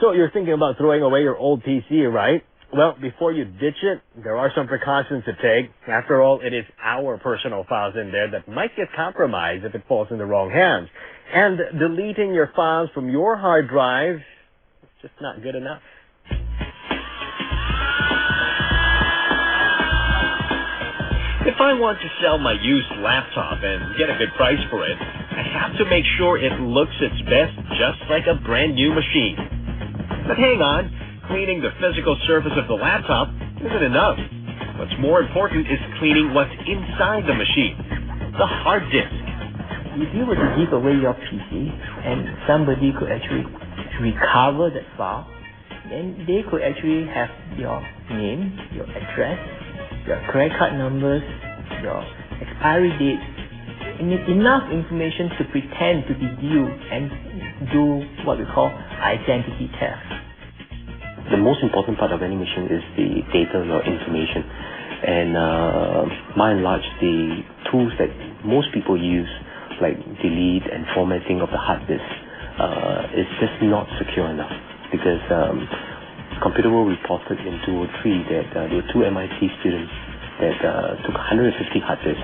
So you're thinking about throwing away your old PC, right? Well, before you ditch it, there are some precautions to take. After all, it is our personal files in there that might get compromised if it falls in the wrong hands. And deleting your files from your hard drive is just not good enough. If I want to sell my used laptop and get a good price for it, I have to make sure it looks its best just like a brand new machine. But hang on, cleaning the physical surface of the laptop isn't enough. What's more important is cleaning what's inside the machine, the hard disk. If you were to give away your PC and somebody could actually recover that file, then they could actually have your name, your address, your credit card numbers, your expiry date, enough information to pretend to be you and do what we call identity theft. The most important part of any machine is the data or information, and by and large the tools that most people use, like delete and formatting of the hard disk, is just not secure enough, because Computer World reported in 2003 that there were 2 MIT students that took 150 hard disks,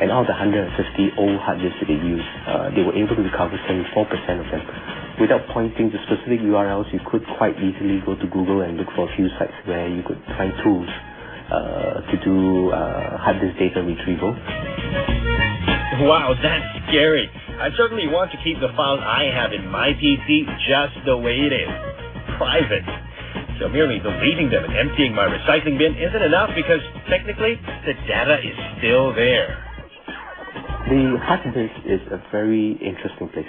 and out of the 150 old hard disks that they used, they were able to recover 74% of them. Without pointing to specific URLs, you could quite easily go to Google and look for a few sites where you could find tools to do hard disk data retrieval. Wow, that's scary. I certainly want to keep the files I have in my PC just the way it is, private. So merely deleting them and emptying my recycling bin isn't enough, because technically the data is still there. The hard disk is a very interesting place.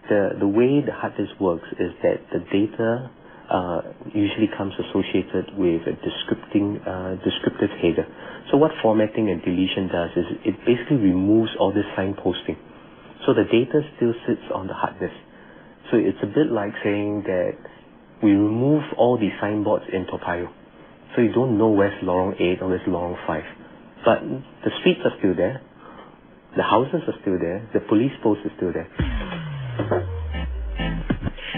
The way the hard disk works is that the data usually comes associated with a descriptive header. So what formatting and deletion does is it basically removes all this signposting. So the data still sits on the hard disk. So it's a bit like saying that we remove all the signboards in Toa Payoh. So you don't know where's Lorong 8 or where's Lorong 5. But the streets are still there. The houses are still there. The police post is still there.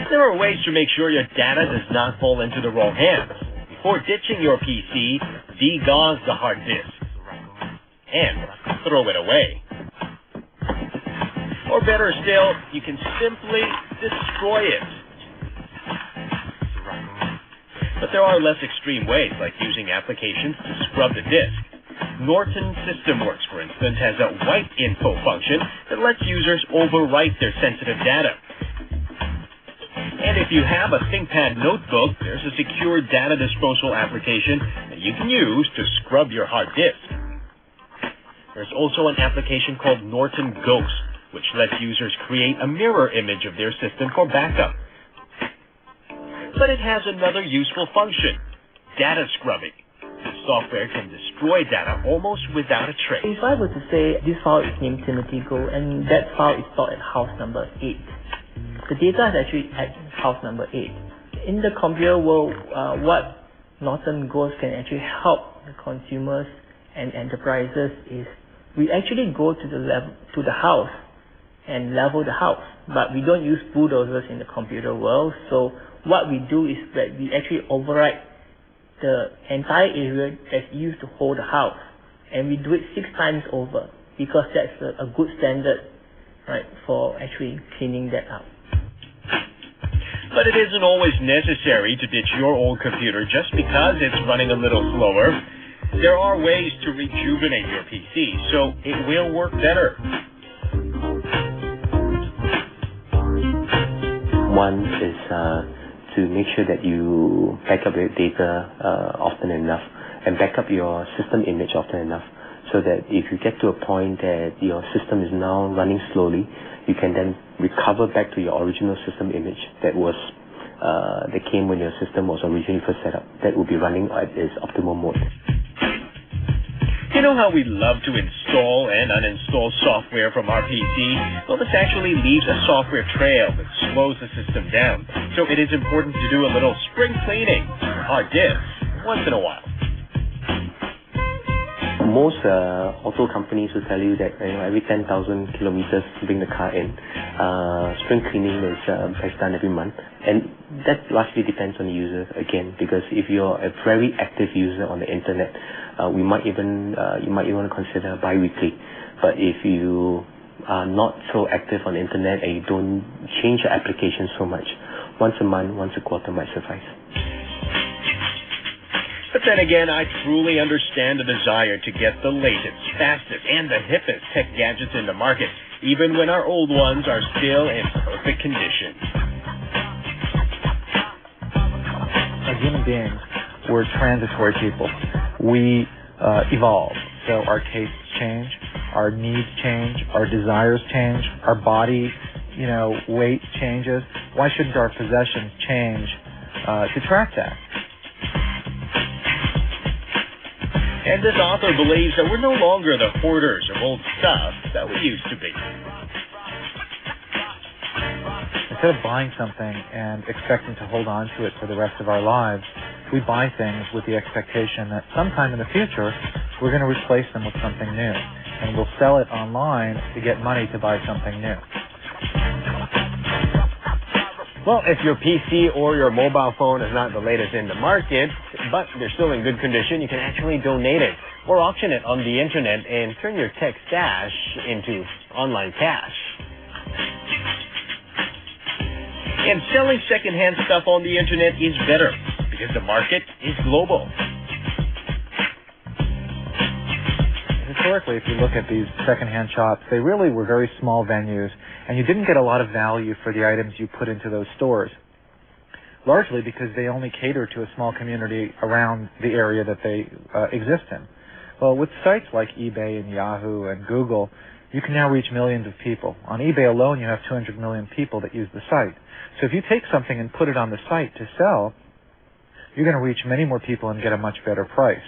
There are ways to make sure your data does not fall into the wrong hands. Before ditching your PC, degauss the hard disk and throw it away. Or better still, you can simply destroy it. But there are less extreme ways, like using applications to scrub the disk. Norton SystemWorks, for instance, has a wipe info function that lets users overwrite their sensitive data. And if you have a ThinkPad notebook, there's a secure data disposal application that you can use to scrub your hard disk. There's also an application called Norton Ghost, which lets users create a mirror image of their system for backup. But it has another useful function, data scrubbing. The software can destroy data almost without a trace. If I were to say this file is named Timothy Go and that file is stored at house number 8, the data is actually at house number 8. In the computer world, what Norton Ghost can actually help the consumers and enterprises is we actually go to the house and level the house, but we don't use bulldozers in the computer world. So what we do is that we actually override the entire area that's used to hold the house, and we do it 6 times over, because that's a good standard, right, for actually cleaning that up. But it isn't always necessary to ditch your old computer just because it's running a little slower. There are ways to rejuvenate your PC, so it will work better. One is to make sure that you back up your data often enough, and back up your system image often enough, so that if you get to a point that your system is now running slowly, you can then recover back to your original system image that came when your system was originally first set up. That will be running at its optimal mode. You know how we love to install and uninstall software from our PC? Well, this actually leaves a software trail that slows the system down. So it is important to do a little spring cleaning on hard disks once in a while. most auto companies will tell you that every 10,000 kilometers bring the car in. Spring cleaning is done every month, and that largely depends on the user again. Because if you're a very active user on the internet, you might even want to consider bi-weekly. But if you are not so active on the internet and you don't change your application so much, once a month, once a quarter might suffice. But then again, I truly understand the desire to get the latest, fastest, and the hippest tech gadgets in the market, even when our old ones are still in perfect condition. As human beings, we're transitory people. We evolve. So our tastes change, our needs change, our desires change, our body, weight changes. Why shouldn't our possessions change to track that? And this author believes that we're no longer the hoarders of old stuff that we used to be. Instead of buying something and expecting to hold on to it for the rest of our lives, we buy things with the expectation that sometime in the future, we're going to replace them with something new. And we'll sell it online to get money to buy something new. Well, if your PC or your mobile phone is not the latest in the market, but they're still in good condition, you can actually donate it or auction it on the internet and turn your tech stash into online cash. And selling secondhand stuff on the internet is better because the market is global. Historically, if you look at these secondhand shops, they really were very small venues, and you didn't get a lot of value for the items you put into those stores, largely because they only cater to a small community around the area that they exist in. Well, with sites like eBay and Yahoo and Google, you can now reach millions of people. On eBay alone, you have 200 million people that use the site. So if you take something and put it on the site to sell, you're going to reach many more people and get a much better price.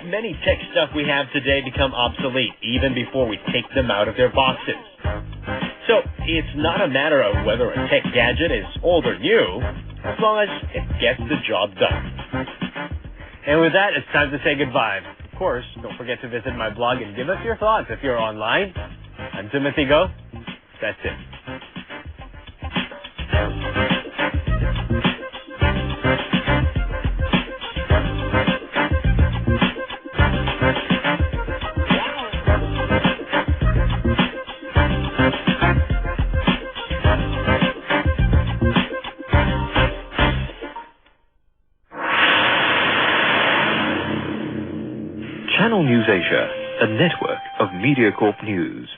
Many tech stuff we have today become obsolete even before we take them out of their boxes. So it's not a matter of whether a tech gadget is old or new, as long as it gets the job done. And with that, it's time to say goodbye. Of course, don't forget to visit my blog and give us your thoughts if you're online. I'm Timothy Go. That's it. Channel News Asia, a network of MediaCorp News.